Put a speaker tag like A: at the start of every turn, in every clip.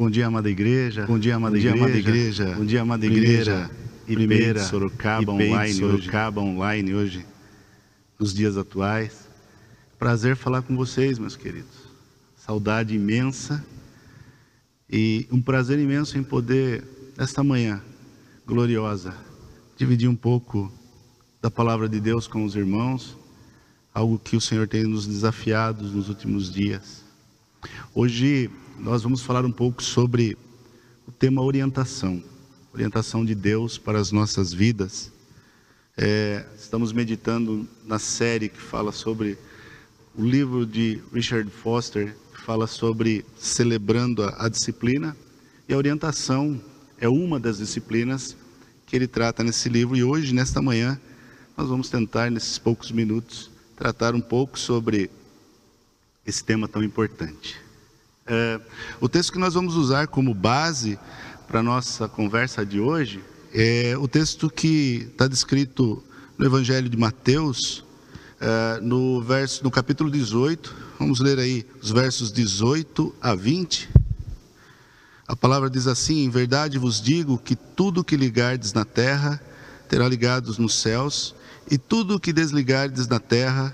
A: Bom dia, amada igreja.
B: Bom dia, amada igreja.
A: Bom dia, amada igreja.
B: Primeira
A: Sorocaba online hoje, nos dias atuais. Prazer falar com vocês, meus queridos. Saudade imensa e um prazer imenso em poder, esta manhã gloriosa, dividir um pouco da palavra de Deus com os irmãos, algo que o Senhor tem nos desafiado nos últimos dias. Hoje nós vamos falar um pouco sobre o tema orientação de Deus para as nossas vidas. Estamos meditando na série que fala sobre o livro de Richard Foster, que fala sobre celebrando a disciplina, e a orientação é uma das disciplinas que ele trata nesse livro. E hoje, nesta manhã, nós vamos tentar, nesses poucos minutos, tratar um pouco sobre esse tema tão importante. O texto que nós vamos usar como base para a nossa conversa de hoje é o texto que está descrito no Evangelho de Mateus, no capítulo 18. Vamos ler aí os versos 18 a 20. A palavra diz assim: em verdade vos digo que tudo que ligardes na terra terá ligados nos céus, e tudo que desligardes na terra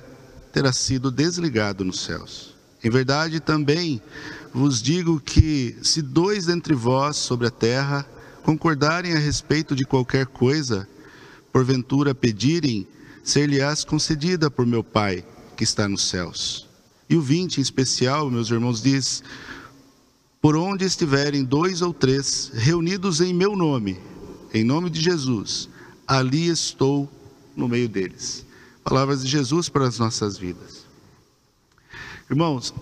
A: terá sido desligado nos céus. Em verdade também vos digo que se dois dentre vós sobre a terra concordarem a respeito de qualquer coisa, porventura pedirem, ser-lhe-ás concedida por meu Pai que está nos céus. E o 20 em especial, meus irmãos, diz: por onde estiverem dois ou três reunidos em meu nome, em nome de Jesus, ali estou no meio deles. Palavras de Jesus para as nossas vidas. Irmãos,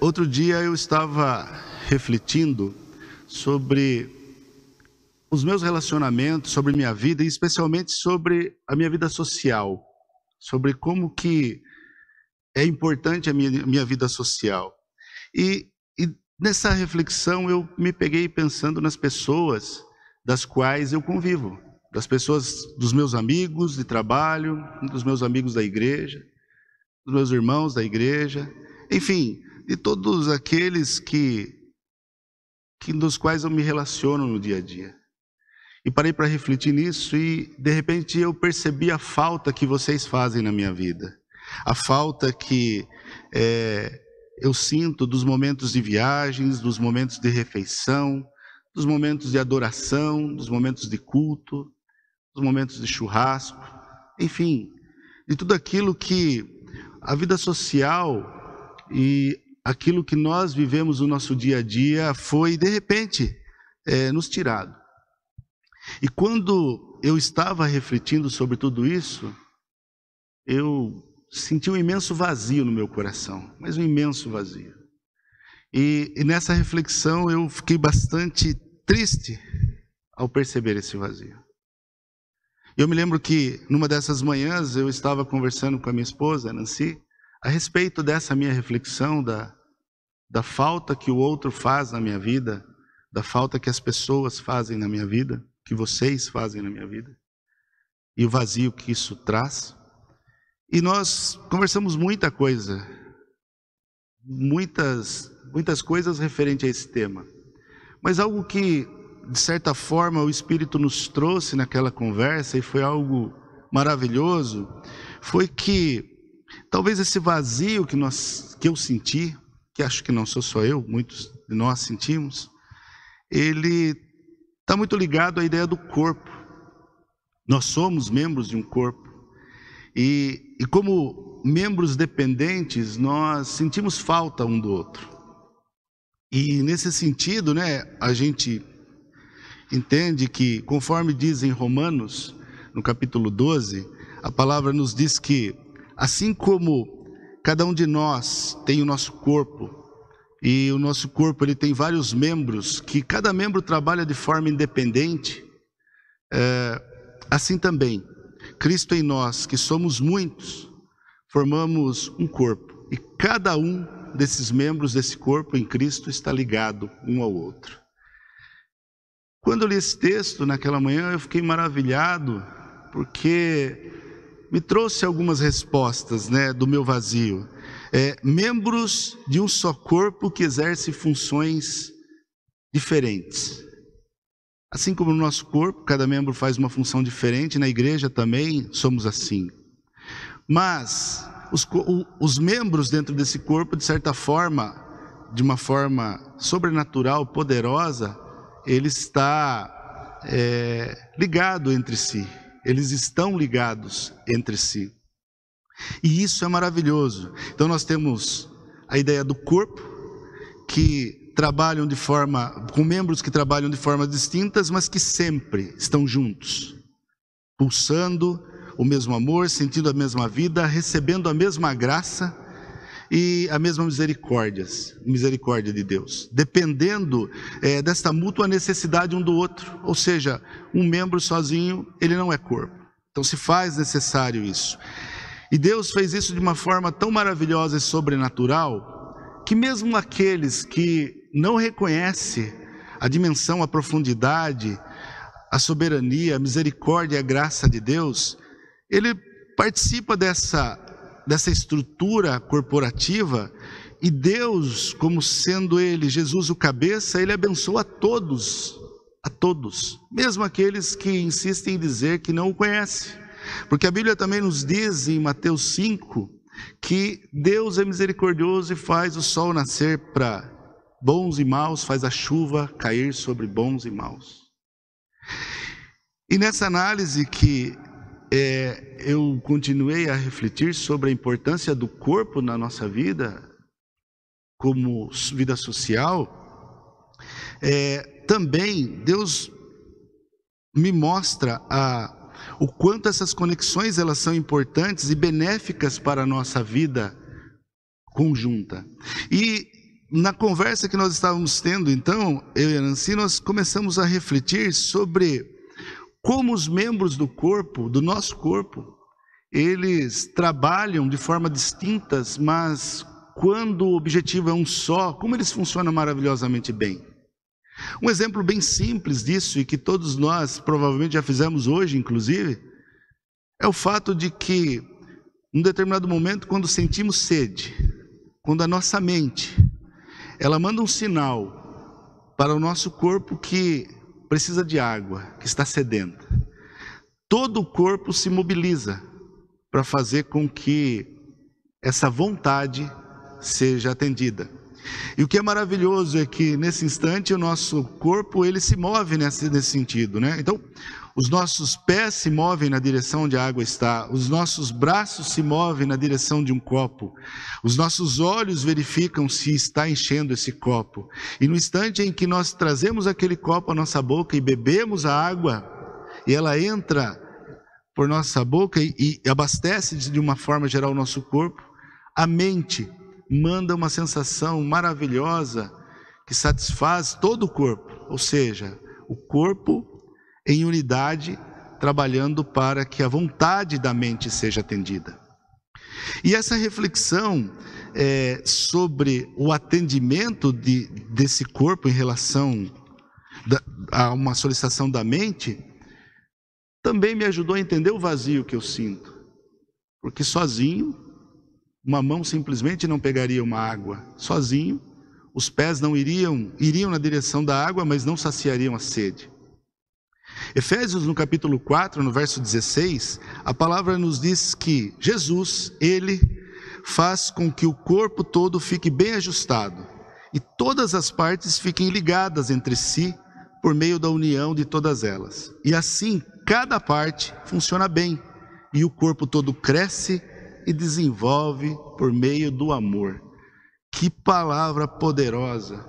A: outro dia eu estava refletindo sobre os meus relacionamentos, sobre minha vida, e especialmente sobre a minha vida social, sobre como que é importante a minha vida social. E nessa reflexão eu me peguei pensando nas pessoas das quais eu convivo, das pessoas, dos meus amigos de trabalho, dos meus amigos da igreja, dos meus irmãos da igreja, enfim, de todos aqueles dos quais eu me relaciono no dia a dia. E parei para refletir nisso e, de repente, eu percebi a falta que vocês fazem na minha vida. A falta que eu sinto dos momentos de viagens, dos momentos de refeição, dos momentos de adoração, dos momentos de culto, dos momentos de churrasco, enfim, de tudo aquilo que a vida social e aquilo que nós vivemos no nosso dia a dia foi, de repente, nos tirado. E quando eu estava refletindo sobre tudo isso, eu senti um imenso vazio no meu coração, mas um imenso vazio. E nessa reflexão eu fiquei bastante triste ao perceber esse vazio. Eu me lembro que numa dessas manhãs eu estava conversando com a minha esposa, Nancy, a respeito dessa minha reflexão da falta que o outro faz na minha vida, da falta que as pessoas fazem na minha vida, que vocês fazem na minha vida, e o vazio que isso traz. E nós conversamos muita coisa, muitas coisas referente a esse tema. Mas algo que, de certa forma, o Espírito nos trouxe naquela conversa, e foi algo maravilhoso, foi que talvez esse vazio que eu senti, que acho que não sou só eu, muitos de nós sentimos, ele está muito ligado à ideia do corpo. Nós somos membros de um corpo. E como membros dependentes, nós sentimos falta um do outro. E nesse sentido, a gente entende que, conforme diz em Romanos, no capítulo 12, a palavra nos diz que, assim como cada um de nós tem o nosso corpo, e o nosso corpo ele tem vários membros, que cada membro trabalha de forma independente, assim também, Cristo em nós, que somos muitos, formamos um corpo, e cada um desses membros desse corpo em Cristo está ligado um ao outro. Quando eu li esse texto naquela manhã, eu fiquei maravilhado, porque me trouxe algumas respostas, do meu vazio. Membros de um só corpo que exerce funções diferentes. Assim como no nosso corpo, cada membro faz uma função diferente, na igreja também somos assim. Mas os membros dentro desse corpo, de certa forma, de uma forma sobrenatural, poderosa, ele está ligado entre si. Eles estão ligados entre si. E isso é maravilhoso. Então nós temos a ideia do corpo, que trabalham com membros que trabalham de formas distintas, mas que sempre estão juntos, pulsando o mesmo amor, sentindo a mesma vida, recebendo a mesma graça e a mesma misericórdia de Deus, dependendo desta mútua necessidade um do outro. Ou seja, um membro sozinho, ele não é corpo. Então se faz necessário isso. E Deus fez isso de uma forma tão maravilhosa e sobrenatural, que mesmo aqueles que não reconhecem a dimensão, a profundidade, a soberania, a misericórdia e a graça de Deus, ele participa dessa estrutura corporativa, e Deus, como sendo ele, Jesus o cabeça, ele abençoa a todos, mesmo aqueles que insistem em dizer que não o conhecem. Porque a Bíblia também nos diz em Mateus 5, que Deus é misericordioso e faz o sol nascer para bons e maus, faz a chuva cair sobre bons e maus. E nessa análise que eu continuei a refletir sobre a importância do corpo na nossa vida, como vida social, também Deus me mostra o quanto essas conexões elas são importantes e benéficas para a nossa vida conjunta. E na conversa que nós estávamos tendo, então, eu e a Nancy, nós começamos a refletir sobre como os membros do corpo, do nosso corpo, eles trabalham de forma distintas, mas quando o objetivo é um só, como eles funcionam maravilhosamente bem. Um exemplo bem simples disso, e que todos nós provavelmente já fizemos hoje, inclusive, é o fato de que, em um determinado momento, quando sentimos sede, quando a nossa mente, ela manda um sinal para o nosso corpo que precisa de água, que está sedenta. Todo o corpo se mobiliza para fazer com que essa vontade seja atendida. E o que é maravilhoso é que nesse instante o nosso corpo ele se move nesse sentido, né? Então, os nossos pés se movem na direção onde a água está, os nossos braços se movem na direção de um copo, os nossos olhos verificam se está enchendo esse copo. E no instante em que nós trazemos aquele copo à nossa boca e bebemos a água, e ela entra por nossa boca e abastece de uma forma geral o nosso corpo, a mente manda uma sensação maravilhosa que satisfaz todo o corpo, ou seja, o corpo em unidade, trabalhando para que a vontade da mente seja atendida. E essa reflexão sobre o atendimento desse corpo em relação a uma solicitação da mente, também me ajudou a entender o vazio que eu sinto, porque sozinho, uma mão simplesmente não pegaria uma água, sozinho, os pés não iriam na direção da água, mas não saciariam a sede. Efésios no capítulo 4, no verso 16, a palavra nos diz que Jesus, ele faz com que o corpo todo fique bem ajustado e todas as partes fiquem ligadas entre si por meio da união de todas elas. E assim, cada parte funciona bem e o corpo todo cresce e desenvolve por meio do amor. Que palavra poderosa!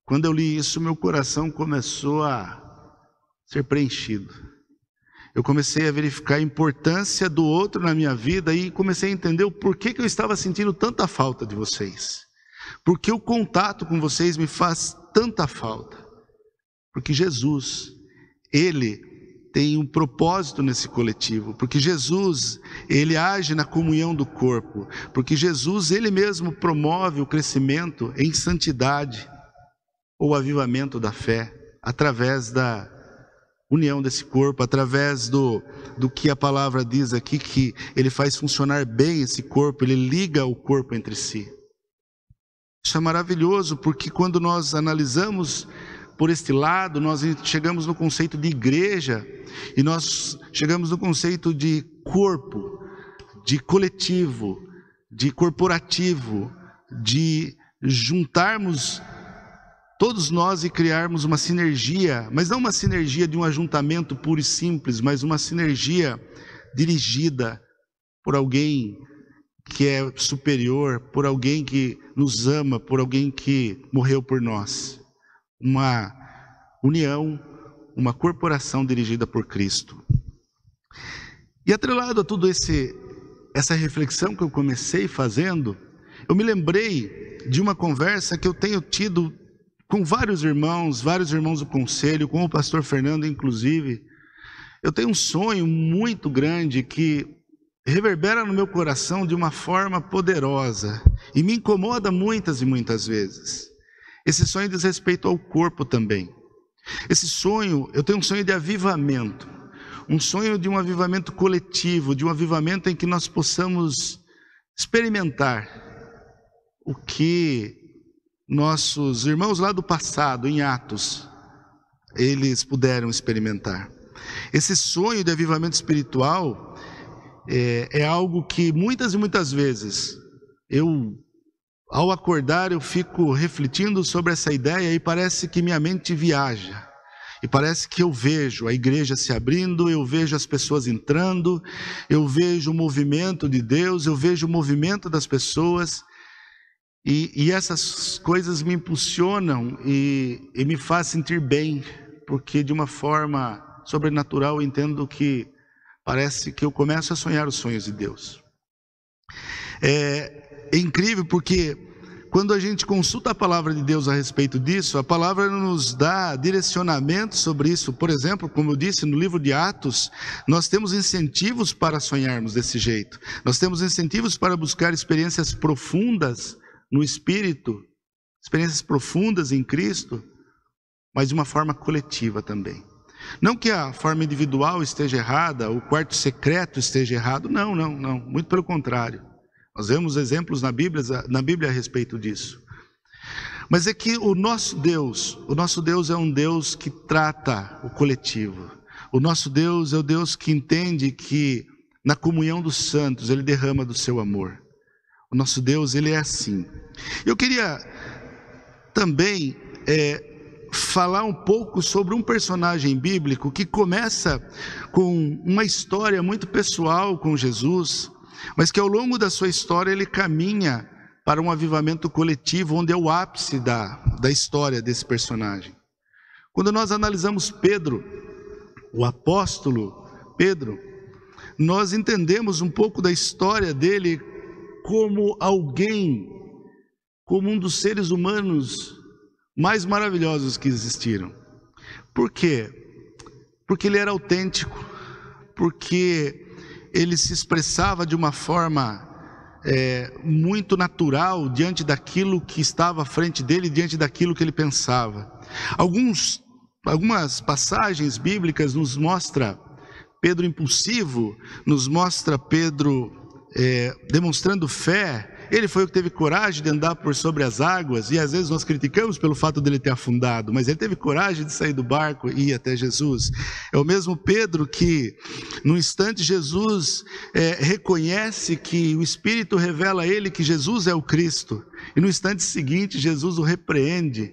A: Quando eu li isso, meu coração começou a ser preenchido. Eu comecei a verificar a importância do outro na minha vida e comecei a entender o porquê que eu estava sentindo tanta falta de vocês. Porque o contato com vocês me faz tanta falta. Porque Jesus, ele tem um propósito nesse coletivo, porque Jesus, ele age na comunhão do corpo, porque Jesus, ele mesmo promove o crescimento em santidade, ou avivamento da fé, através da união desse corpo, através do que a palavra diz aqui, que ele faz funcionar bem esse corpo, ele liga o corpo entre si. Isso é maravilhoso, porque quando nós analisamos por este lado, nós chegamos no conceito de igreja, e nós chegamos no conceito de corpo, de coletivo, de corporativo, de juntarmos todos nós e criarmos uma sinergia, mas não uma sinergia de um ajuntamento puro e simples, mas uma sinergia dirigida por alguém que é superior, por alguém que nos ama, por alguém que morreu por nós. Uma união, uma corporação dirigida por Cristo. E atrelado a tudo essa reflexão que eu comecei fazendo, eu me lembrei de uma conversa que eu tenho tido com vários irmãos do conselho, com o pastor Fernando inclusive. Eu tenho um sonho muito grande que reverbera no meu coração de uma forma poderosa e me incomoda muitas e muitas vezes. Esse sonho diz respeito ao corpo também. Esse sonho, eu tenho um sonho de avivamento, um sonho de um avivamento coletivo, de um avivamento em que nós possamos experimentar o que nossos irmãos lá do passado, em Atos, eles puderam experimentar. Esse sonho de avivamento espiritual é algo que muitas e muitas vezes ao acordar, eu fico refletindo sobre essa ideia e parece que minha mente viaja. E parece que eu vejo a igreja se abrindo, eu vejo as pessoas entrando, eu vejo o movimento de Deus, eu vejo o movimento das pessoas. E essas coisas me impulsionam e me faz sentir bem, porque de uma forma sobrenatural eu entendo que parece que eu começo a sonhar os sonhos de Deus. É incrível porque quando a gente consulta a palavra de Deus a respeito disso, a palavra nos dá direcionamento sobre isso. Por exemplo, como eu disse no livro de Atos, nós temos incentivos para sonharmos desse jeito. Nós temos incentivos para buscar experiências profundas no Espírito, experiências profundas em Cristo, mas de uma forma coletiva também. Não que a forma individual esteja errada, o quarto secreto esteja errado, não, muito pelo contrário. Nós vemos exemplos na Bíblia a respeito disso. Mas é que o nosso Deus é um Deus que trata o coletivo. O nosso Deus é o Deus que entende que na comunhão dos santos Ele derrama do seu amor. O nosso Deus, Ele é assim. Eu queria também falar um pouco sobre um personagem bíblico que começa com uma história muito pessoal com Jesus, mas que ao longo da sua história ele caminha para um avivamento coletivo, onde é o ápice da história desse personagem. Quando nós analisamos Pedro, o apóstolo Pedro, nós entendemos um pouco da história dele como alguém, como um dos seres humanos mais maravilhosos que existiram. Por quê? Porque ele era autêntico, porque ele se expressava de uma forma muito natural diante daquilo que estava à frente dele, diante daquilo que ele pensava. Algumas passagens bíblicas nos mostra Pedro impulsivo, nos mostra Pedro demonstrando fé. Ele foi o que teve coragem de andar por sobre as águas, e às vezes nós criticamos pelo fato dele ter afundado, mas ele teve coragem de sair do barco e ir até Jesus. É o mesmo Pedro que, no instante, Jesus reconhece que o Espírito revela a ele que Jesus é o Cristo, e no instante seguinte, Jesus o repreende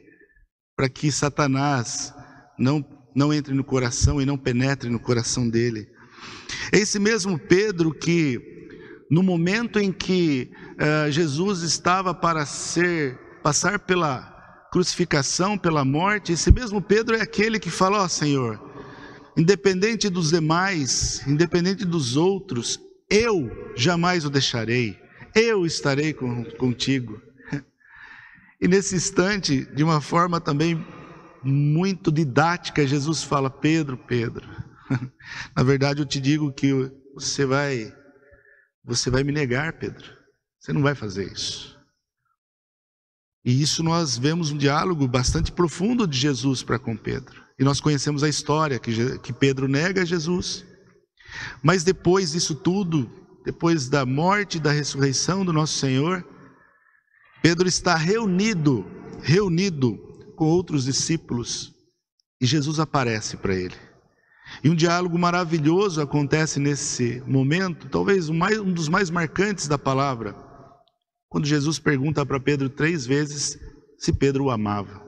A: para que Satanás não entre no coração e não penetre no coração dele. É esse mesmo Pedro que, no momento em que Jesus estava para passar pela crucificação, pela morte, esse mesmo Pedro é aquele que fala: ó Senhor, independente dos demais, independente dos outros, eu jamais o deixarei, eu estarei contigo. E nesse instante, de uma forma também muito didática, Jesus fala: Pedro, na verdade eu te digo que você vai me negar, Pedro. Você não vai fazer isso. E isso nós vemos um diálogo bastante profundo de Jesus para com Pedro. E nós conhecemos a história que Pedro nega Jesus. Mas depois disso tudo, depois da morte e da ressurreição do nosso Senhor, Pedro está reunido com outros discípulos e Jesus aparece para ele. E um diálogo maravilhoso acontece nesse momento, talvez um dos mais marcantes da palavra, quando Jesus pergunta para Pedro 3 vezes se Pedro o amava.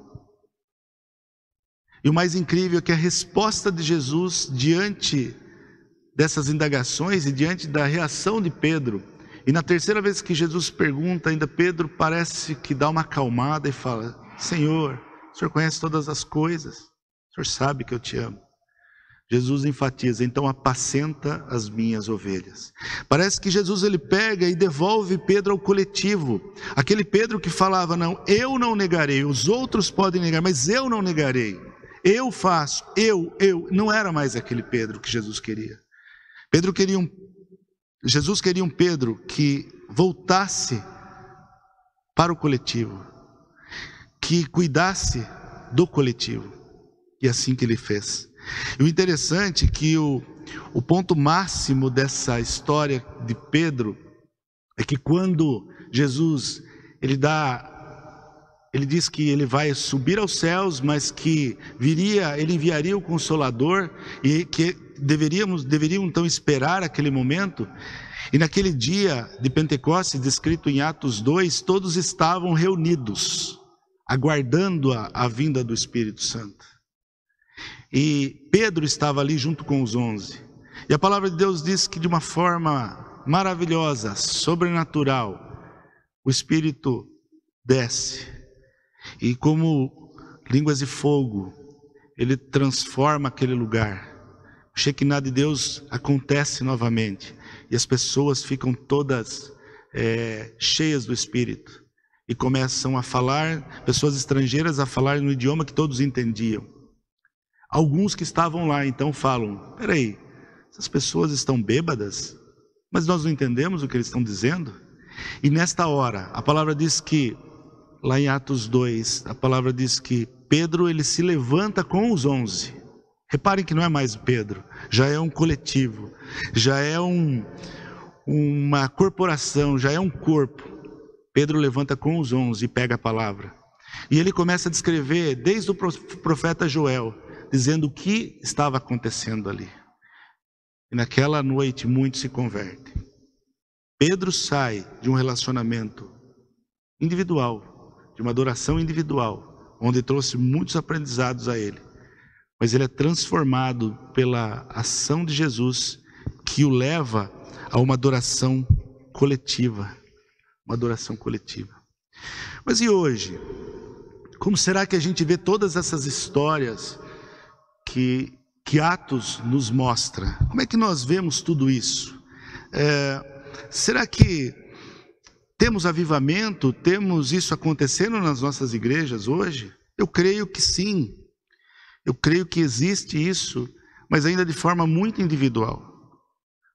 A: E o mais incrível é que a resposta de Jesus diante dessas indagações e diante da reação de Pedro, e na terceira vez que Jesus pergunta, ainda Pedro parece que dá uma acalmada e fala: Senhor, o Senhor conhece todas as coisas, o Senhor sabe que eu te amo. Jesus enfatiza: então apacenta as minhas ovelhas. Parece que Jesus ele pega e devolve Pedro ao coletivo. Aquele Pedro que falava: não, eu não negarei, os outros podem negar, mas eu não negarei. Eu faço, eu. Não era mais aquele Pedro que Jesus queria. Jesus queria um Pedro que voltasse para o coletivo, que cuidasse do coletivo. E assim que ele fez. E o interessante é que o ponto máximo dessa história de Pedro é que quando Jesus ele diz que ele vai subir aos céus, mas que ele enviaria o Consolador e que deveriam então esperar aquele momento. E naquele dia de Pentecostes, descrito em Atos 2, todos estavam reunidos, aguardando a vinda do Espírito Santo. E Pedro estava ali junto com os 11. E a palavra de Deus diz que de uma forma maravilhosa, sobrenatural, o Espírito desce. E como línguas de fogo, ele transforma aquele lugar. O Shekinah de Deus acontece novamente. E as pessoas ficam todas cheias do Espírito. E começam a falar, pessoas estrangeiras a falar no idioma que todos entendiam. Alguns que estavam lá então falam: peraí, essas pessoas estão bêbadas? Mas nós não entendemos o que eles estão dizendo? E nesta hora, a palavra diz que, lá em Atos 2, a palavra diz que Pedro ele se levanta com os 11. Reparem que não é mais Pedro, já é um coletivo, já é uma corporação, já é um corpo. Pedro levanta com os 11 e pega a palavra. E ele começa a descrever desde o profeta Joel, dizendo o que estava acontecendo ali. E naquela noite muitos se convertem. Pedro sai de um relacionamento individual, de uma adoração individual, onde trouxe muitos aprendizados a ele. Mas ele é transformado pela ação de Jesus, que o leva a uma adoração coletiva. Uma adoração coletiva. Mas e hoje? Como será que a gente vê todas essas histórias que Atos nos mostra? Como é que nós vemos tudo isso? Será que temos avivamento? Temos isso acontecendo nas nossas igrejas hoje? Eu creio que sim. Eu creio que existe isso, mas ainda de forma muito individual.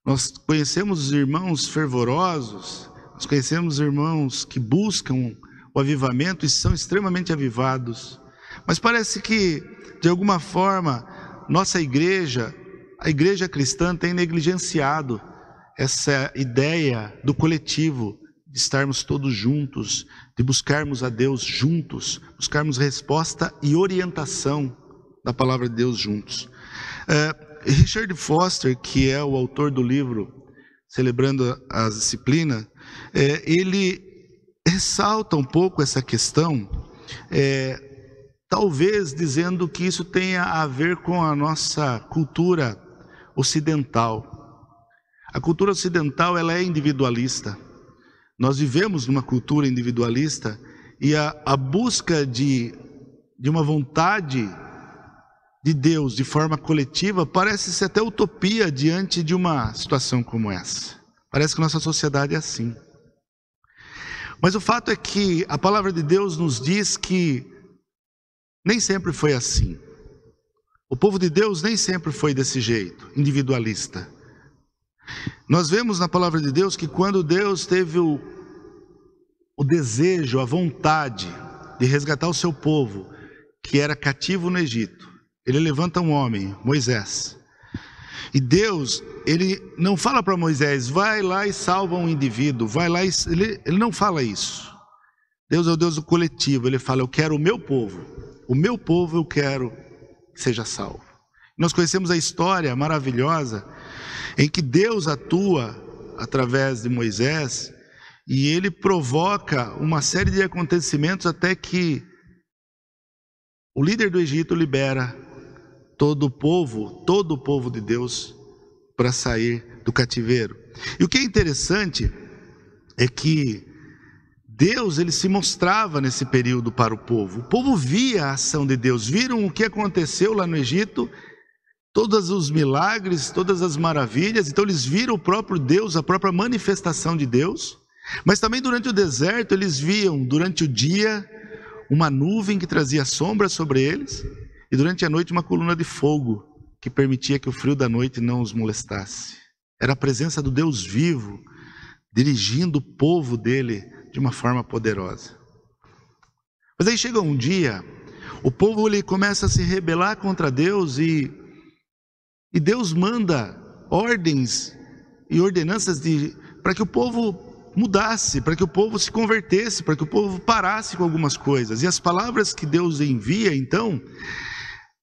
A: Nós conhecemos os irmãos fervorosos, nós conhecemos irmãos que buscam o avivamento e são extremamente avivados. Mas parece que, de alguma forma, nossa igreja, a igreja cristã, tem negligenciado essa ideia do coletivo, de estarmos todos juntos, de buscarmos a Deus juntos, buscarmos resposta e orientação da palavra de Deus juntos. Richard Foster, que é o autor do livro Celebrando a Disciplina, ele ressalta um pouco essa questão, talvez dizendo que isso tenha a ver com a nossa cultura ocidental. A cultura ocidental ela é individualista. Nós vivemos numa cultura individualista e a busca de uma vontade de Deus de forma coletiva parece ser até utopia diante de uma situação como essa. Parece que nossa sociedade é assim. Mas o fato é que a palavra de Deus nos diz que nem sempre foi assim. O povo de Deus nem sempre foi desse jeito, individualista. Nós vemos na palavra de Deus que quando Deus teve o desejo, a vontade de resgatar o seu povo, que era cativo no Egito, ele levanta um homem, Moisés. E Deus, ele não fala para Moisés: vai lá e salva um indivíduo, vai lá e... Ele não fala isso. Deus é o Deus do coletivo. Ele fala: eu quero o meu povo eu quero que seja salvo. Nós conhecemos a história maravilhosa em que Deus atua através de Moisés, e ele provoca uma série de acontecimentos até que o líder do Egito libera todo o povo de Deus para sair do cativeiro. E o que é interessante é que Deus, ele se mostrava nesse período para o povo via a ação de Deus, viram o que aconteceu lá no Egito, todos os milagres, todas as maravilhas. Então eles viram o próprio Deus, a própria manifestação de Deus. Mas também durante o deserto eles viam durante o dia uma nuvem que trazia sombra sobre eles, e durante a noite uma coluna de fogo que permitia que o frio da noite não os molestasse. Era a presença do Deus vivo dirigindo o povo dele de uma forma poderosa. Mas aí chega um dia, o povo ele começa a se rebelar contra Deus, e Deus manda ordens e ordenanças para que o povo mudasse, para que o povo se convertesse, para que o povo parasse com algumas coisas. E as palavras que Deus envia, então,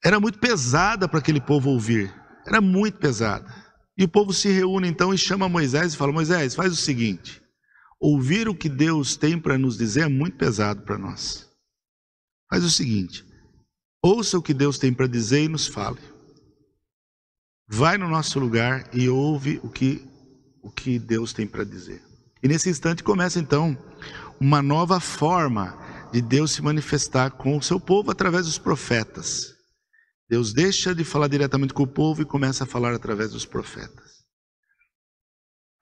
A: era muito pesada para aquele povo ouvir, era muito pesada. E o povo se reúne então e chama Moisés e fala: Moisés, faz o seguinte, ouvir o que Deus tem para nos dizer é muito pesado para nós. Faz o seguinte, ouça o que Deus tem para dizer e nos fale. Vai no nosso lugar e ouve o que Deus tem para dizer. E nesse instante começa então uma nova forma de Deus se manifestar com o seu povo através dos profetas. Deus deixa de falar diretamente com o povo e começa a falar através dos profetas.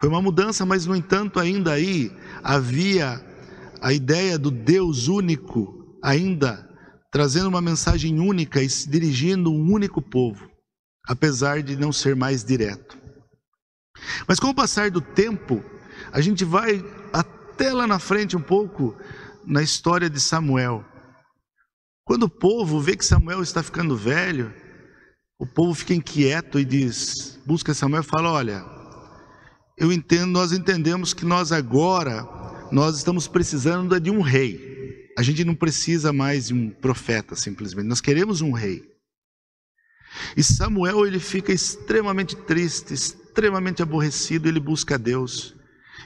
A: Foi uma mudança, mas no entanto ainda aí havia a ideia do Deus único, ainda trazendo uma mensagem única e se dirigindo a um único povo, apesar de não ser mais direto. Mas com o passar do tempo, a gente vai até lá na frente um pouco na história de Samuel. Quando o povo vê que Samuel está ficando velho, o povo fica inquieto e busca Samuel e fala: olha, nós entendemos que nós estamos precisando de um rei. A gente não precisa mais de um profeta simplesmente, nós queremos um rei. E Samuel, ele fica extremamente triste, extremamente aborrecido, ele busca a Deus.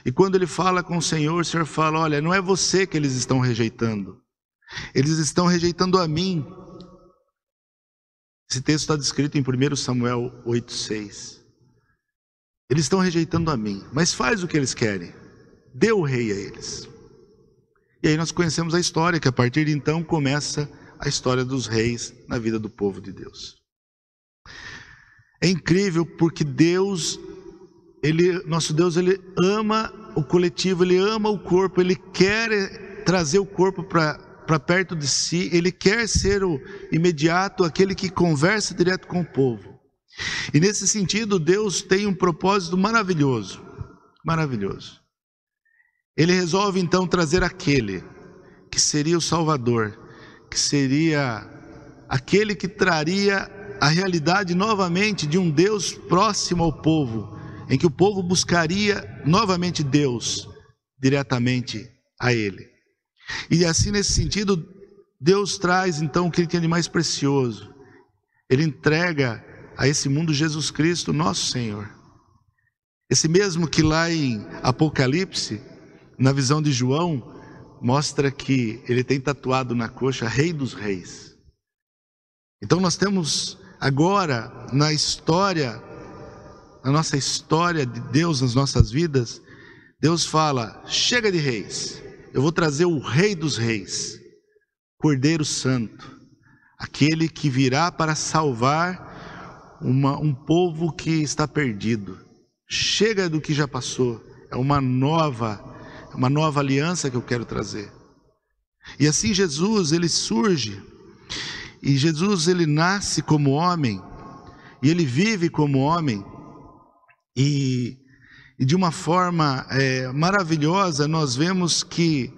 A: E quando ele fala com o Senhor fala: olha, não é você que eles estão rejeitando, eles estão rejeitando a mim. Esse texto está descrito em 1 Samuel 8,6. Eles estão rejeitando a mim, mas faz o que eles querem, dê o rei a eles. E aí nós conhecemos a história, que a partir de então começa a história dos reis na vida do povo de Deus. É incrível porque nosso Deus, ele ama o coletivo, ele ama o corpo, ele quer trazer o corpo para perto de si, ele quer ser o imediato, aquele que conversa direto com o povo. E nesse sentido, Deus tem um propósito maravilhoso, maravilhoso. Ele resolve então trazer aquele que seria o Salvador, que seria aquele que traria a realidade novamente de um Deus próximo ao povo, em que o povo buscaria novamente Deus diretamente a ele. E assim, nesse sentido, Deus traz então o que ele tem de mais precioso. Ele entrega a esse mundo Jesus Cristo, nosso Senhor. Esse mesmo que lá em Apocalipse, na visão de João, mostra que ele tem tatuado na coxa Rei dos Reis. Então nós temos agora na nossa história de Deus nas nossas vidas, Deus fala: chega de reis, eu vou trazer o Rei dos Reis, Cordeiro Santo, aquele que virá para salvar um povo que está perdido. Chega do que já passou, é uma nova aliança que eu quero trazer. E assim Jesus, ele surge, e Jesus, ele nasce como homem, e ele vive como homem, e de uma forma maravilhosa nós vemos que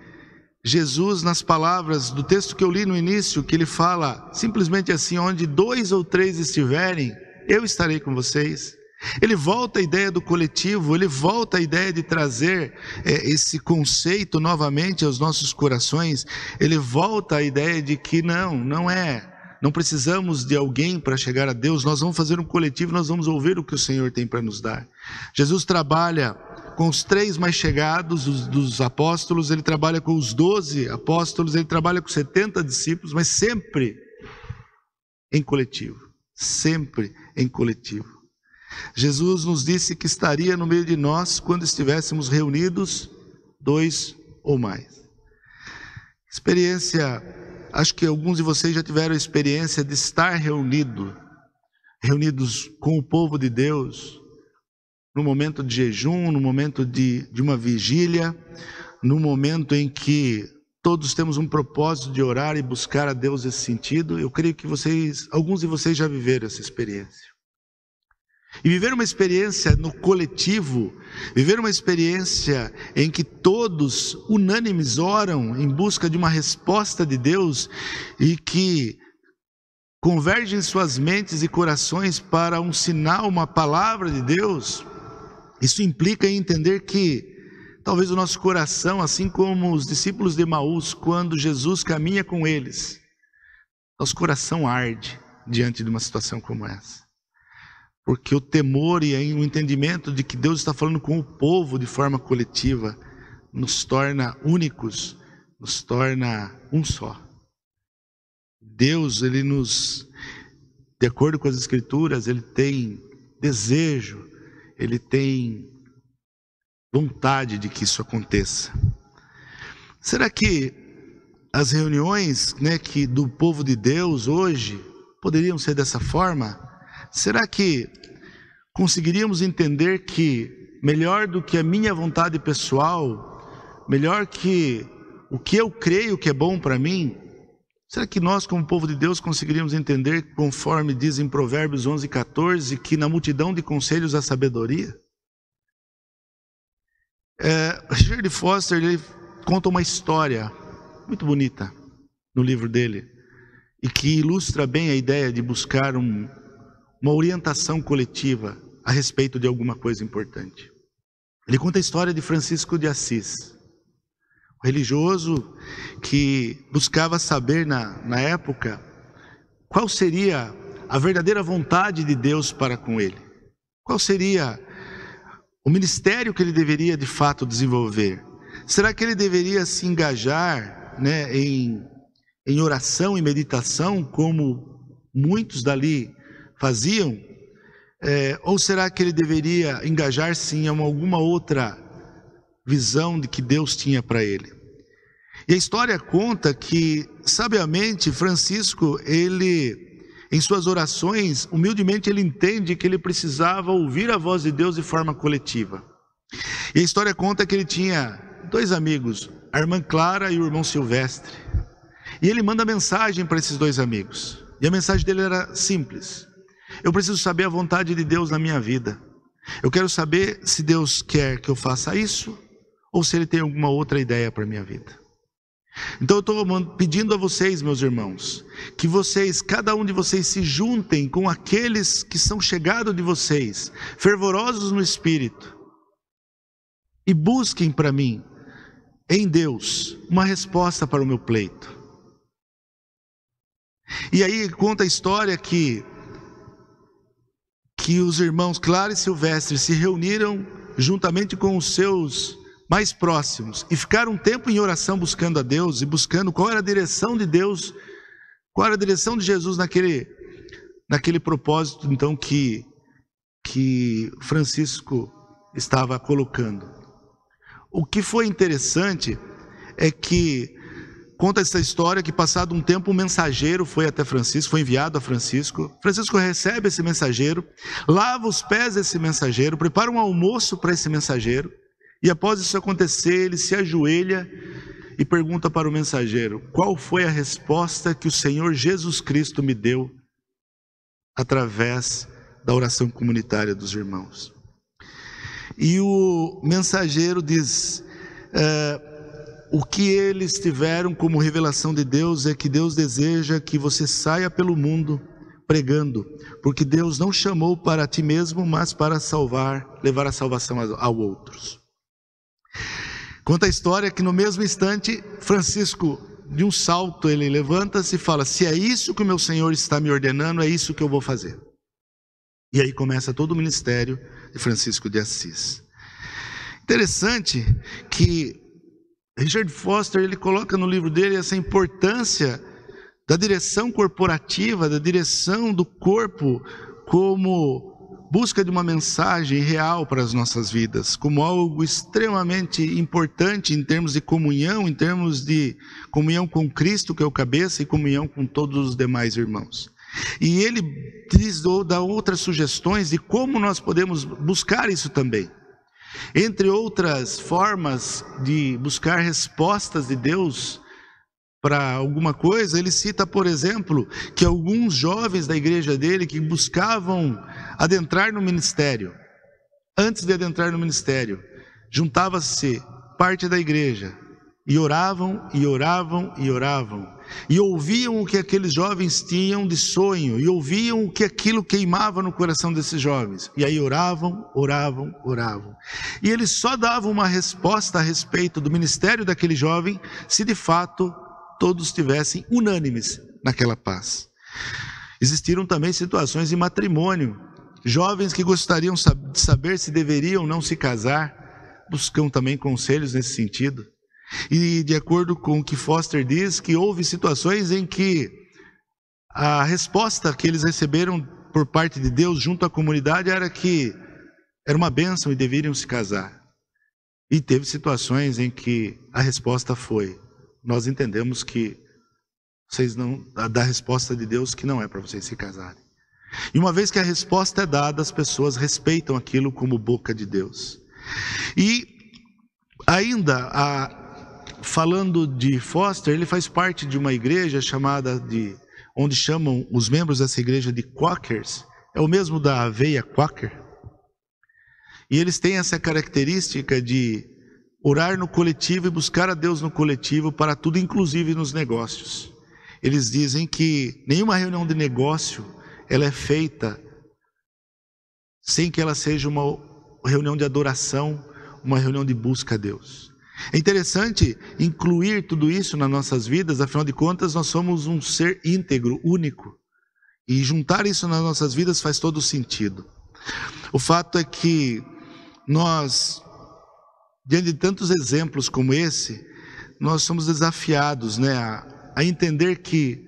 A: Jesus, nas palavras do texto que eu li no início, que ele fala simplesmente assim: onde 2 ou 3 estiverem, eu estarei com vocês. Ele volta à ideia do coletivo, ele volta à ideia de trazer esse conceito novamente aos nossos corações. Ele volta à ideia de que não precisamos de alguém para chegar a Deus, nós vamos fazer um coletivo, nós vamos ouvir o que o Senhor tem para nos dar. Jesus trabalha com os 3 mais chegados dos apóstolos, ele trabalha com os 12 apóstolos, ele trabalha com 70 discípulos, mas sempre em coletivo, sempre em coletivo. Jesus nos disse que estaria no meio de nós quando estivéssemos reunidos 2 ou mais. Experiência, acho que alguns de vocês já tiveram a experiência de estar reunidos com o povo de Deus, no momento de jejum, no momento de uma vigília, no momento em que todos temos um propósito de orar e buscar a Deus nesse sentido. Eu creio que alguns de vocês já viveram essa experiência. E viver uma experiência no coletivo, viver uma experiência em que todos unânimes oram em busca de uma resposta de Deus e que convergem suas mentes e corações para um sinal, uma palavra de Deus, isso implica em entender que talvez o nosso coração, assim como os discípulos de Emaús, quando Jesus caminha com eles, nosso coração arde diante de uma situação como essa. Porque o temor e o entendimento de que Deus está falando com o povo de forma coletiva nos torna únicos, nos torna um só. Deus, Ele de acordo com as Escrituras, Ele tem desejo, Ele tem vontade de que isso aconteça. Será que as reuniões do povo de Deus hoje poderiam ser dessa forma? Será que conseguiríamos entender que melhor do que a minha vontade pessoal, melhor que o que eu creio que é bom para mim, será que nós como povo de Deus conseguiríamos entender, conforme diz em Provérbios 11:14, que na multidão de conselhos há sabedoria? Richard Foster, ele conta uma história muito bonita no livro dele, e que ilustra bem a ideia de buscar uma orientação coletiva a respeito de alguma coisa importante. Ele conta a história de Francisco de Assis, um religioso que buscava saber na época qual seria a verdadeira vontade de Deus para com ele, qual seria o ministério que ele deveria de fato desenvolver. Será que ele deveria se engajar em oração e meditação, como muitos dali faziam? Ou será que ele deveria engajar-se em alguma outra visão de que Deus tinha para ele? E a história conta que, sabiamente, Francisco, em suas orações, humildemente ele entende que ele precisava ouvir a voz de Deus de forma coletiva. E a história conta que ele tinha 2 amigos, a irmã Clara e o irmão Silvestre. E ele manda mensagem para esses 2 amigos. E a mensagem dele era simples: eu preciso saber a vontade de Deus na minha vida. Eu quero saber se Deus quer que eu faça isso, ou se Ele tem alguma outra ideia para a minha vida. Então eu estou pedindo a vocês, meus irmãos, que cada um de vocês se juntem com aqueles que são chegados de vocês, fervorosos no Espírito, e busquem para mim, em Deus, uma resposta para o meu pleito. E aí conta a história que os irmãos Clara e Silvestre se reuniram juntamente com os seus mais próximos e ficaram um tempo em oração buscando a Deus e buscando qual era a direção de Deus, qual era a direção de Jesus naquele propósito então que Francisco estava colocando. O que foi interessante é que conta essa história que, passado um tempo, um mensageiro foi até Francisco, foi enviado a Francisco. Francisco recebe esse mensageiro, lava os pés desse mensageiro, prepara um almoço para esse mensageiro, e após isso acontecer, ele se ajoelha e pergunta para o mensageiro: qual foi a resposta que o Senhor Jesus Cristo me deu através da oração comunitária dos irmãos? E o mensageiro diz: o que eles tiveram como revelação de Deus é que Deus deseja que você saia pelo mundo pregando, porque Deus não chamou para ti mesmo, mas para levar a salvação a outros. Conta a história que no mesmo instante, Francisco, de um salto, ele levanta-se e fala: se é isso que o meu Senhor está me ordenando, é isso que eu vou fazer. E aí começa todo o ministério de Francisco de Assis. Interessante que Richard Foster, ele coloca no livro dele essa importância da direção corporativa, da direção do corpo, como busca de uma mensagem real para as nossas vidas, como algo extremamente importante em termos de comunhão, em termos de comunhão com Cristo, que é o cabeça, e comunhão com todos os demais irmãos. E ele dá outras sugestões de como nós podemos buscar isso também. Entre outras formas de buscar respostas de Deus para alguma coisa, ele cita, por exemplo, que alguns jovens da igreja dele que buscavam adentrar no ministério, antes de adentrar no ministério, juntava-se parte da igreja e oravam, e oravam, e oravam, e ouviam o que aqueles jovens tinham de sonho, e ouviam o que aquilo queimava no coração desses jovens, e aí oravam, oravam, oravam, e eles só davam uma resposta a respeito do ministério daquele jovem, se de fato todos estivessem unânimes naquela paz. Existiram também situações de matrimônio, jovens que gostariam de saber se deveriam ou não se casar, buscam também conselhos nesse sentido. E de acordo com o que Foster diz, que houve situações em que a resposta que eles receberam por parte de Deus junto à comunidade era que era uma bênção e deveriam se casar. E teve situações em que a resposta foi: nós entendemos que vocês não, da resposta de Deus, que não é para vocês se casarem. E uma vez que a resposta é dada, as pessoas respeitam aquilo como boca de Deus. E ainda, falando de Foster, ele faz parte de uma igreja onde chamam os membros dessa igreja de Quakers, é o mesmo da aveia Quaker. E eles têm essa característica de orar no coletivo e buscar a Deus no coletivo para tudo, inclusive nos negócios. Eles dizem que nenhuma reunião de negócio ela é feita sem que ela seja uma reunião de adoração, uma reunião de busca a Deus. É interessante incluir tudo isso nas nossas vidas, afinal de contas nós somos um ser íntegro, único. E juntar isso nas nossas vidas faz todo sentido. O fato é que nós, diante de tantos exemplos como esse, nós somos desafiados, a entender que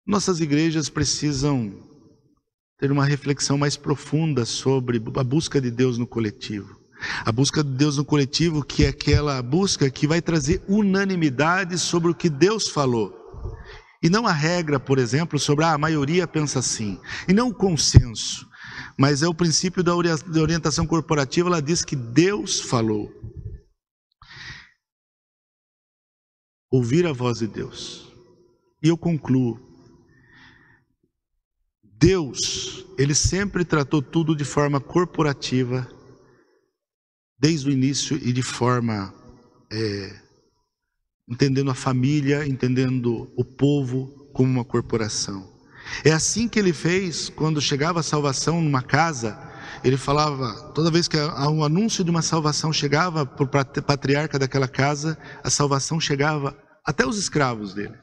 A: nossas igrejas precisam ter uma reflexão mais profunda sobre a busca de Deus no coletivo. A busca de Deus no coletivo, que é aquela busca que vai trazer unanimidade sobre o que Deus falou. E não a regra, por exemplo, sobre a maioria pensa assim. E não o consenso. Mas é o princípio da orientação corporativa, ela diz que Deus falou. Ouvir a voz de Deus. E eu concluo. Deus, Ele sempre tratou tudo de forma corporativa, desde o início e de forma, entendendo a família, entendendo o povo como uma corporação. É assim que Ele fez quando chegava a salvação numa casa. Ele falava, toda vez que um anúncio de uma salvação chegava para o patriarca daquela casa, a salvação chegava até os escravos dele.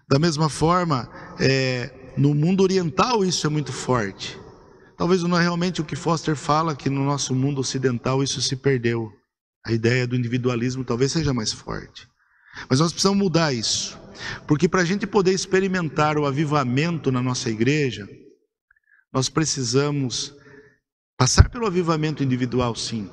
A: Da mesma forma, no mundo oriental isso é muito forte. Talvez não é realmente o que Foster fala, que no nosso mundo ocidental isso se perdeu. A ideia do individualismo talvez seja mais forte. Mas nós precisamos mudar isso. Porque para a gente poder experimentar o avivamento na nossa igreja, nós precisamos passar pelo avivamento individual, sim.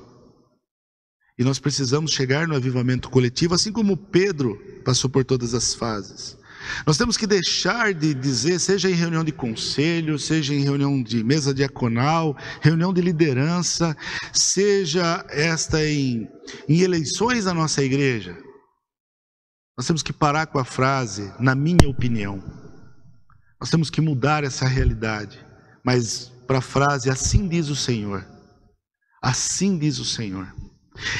A: E nós precisamos chegar no avivamento coletivo, assim como Pedro passou por todas as fases. Nós temos que deixar de dizer, seja em reunião de conselho, seja em reunião de mesa diaconal, reunião de liderança, seja esta em eleições na nossa igreja. Nós temos que parar com a frase, na minha opinião. Nós temos que mudar essa realidade. Mas para a frase, assim diz o Senhor. Assim diz o Senhor.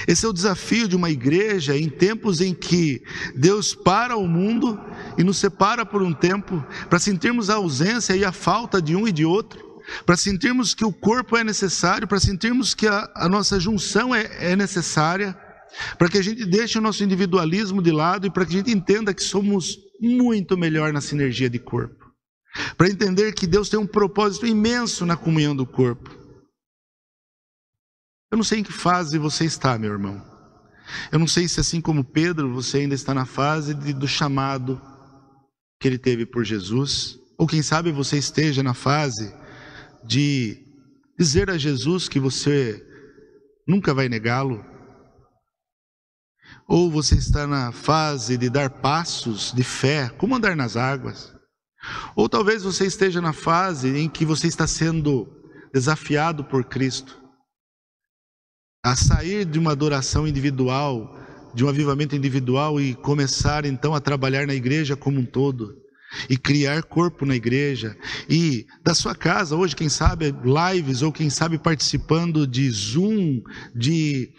A: Esse é o desafio de uma igreja em tempos em que Deus para o mundo e nos separa por um tempo, para sentirmos a ausência e a falta de um e de outro, para sentirmos que o corpo é necessário, para sentirmos que a nossa junção é necessária, para que a gente deixe o nosso individualismo de lado e para que a gente entenda que somos muito melhor na sinergia de corpo, para entender que Deus tem um propósito imenso na comunhão do corpo. Eu não sei em que fase você está, meu irmão. Eu não sei se, assim como Pedro, você ainda está na fase do chamado que ele teve por Jesus, ou quem sabe você esteja na fase de dizer a Jesus que você nunca vai negá-lo, ou você está na fase de dar passos de fé, como andar nas águas, ou talvez você esteja na fase em que você está sendo desafiado por Cristo a sair de uma adoração individual, de um avivamento individual e começar então a trabalhar na igreja como um todo e criar corpo na igreja, e da sua casa hoje, quem sabe lives, ou quem sabe participando de Zoom, de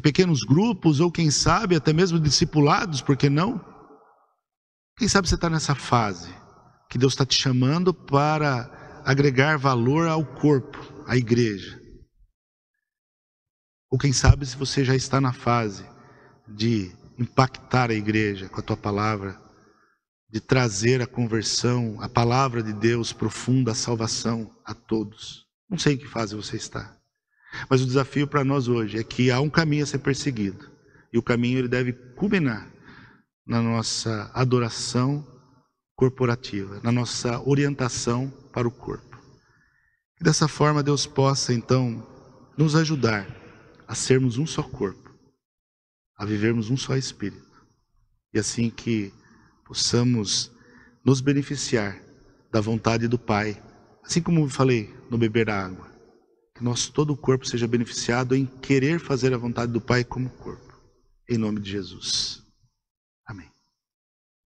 A: pequenos grupos, ou quem sabe até mesmo discipulados, por que não? Quem sabe você está nessa fase que Deus está te chamando para agregar valor ao corpo, à igreja. Ou quem sabe se você já está na fase de impactar a igreja com a tua palavra, de trazer a conversão, a palavra de Deus profunda, a salvação a todos. Não sei em que fase você está, mas o desafio para nós hoje é que há um caminho a ser perseguido, e o caminho ele deve culminar na nossa adoração corporativa, na nossa orientação para o corpo. E dessa forma Deus possa então nos ajudar a sermos um só corpo, a vivermos um só Espírito, e assim que possamos nos beneficiar da vontade do Pai, assim como eu falei no beber a água, que todo o corpo seja beneficiado em querer fazer a vontade do Pai como corpo, em nome de Jesus. Amém.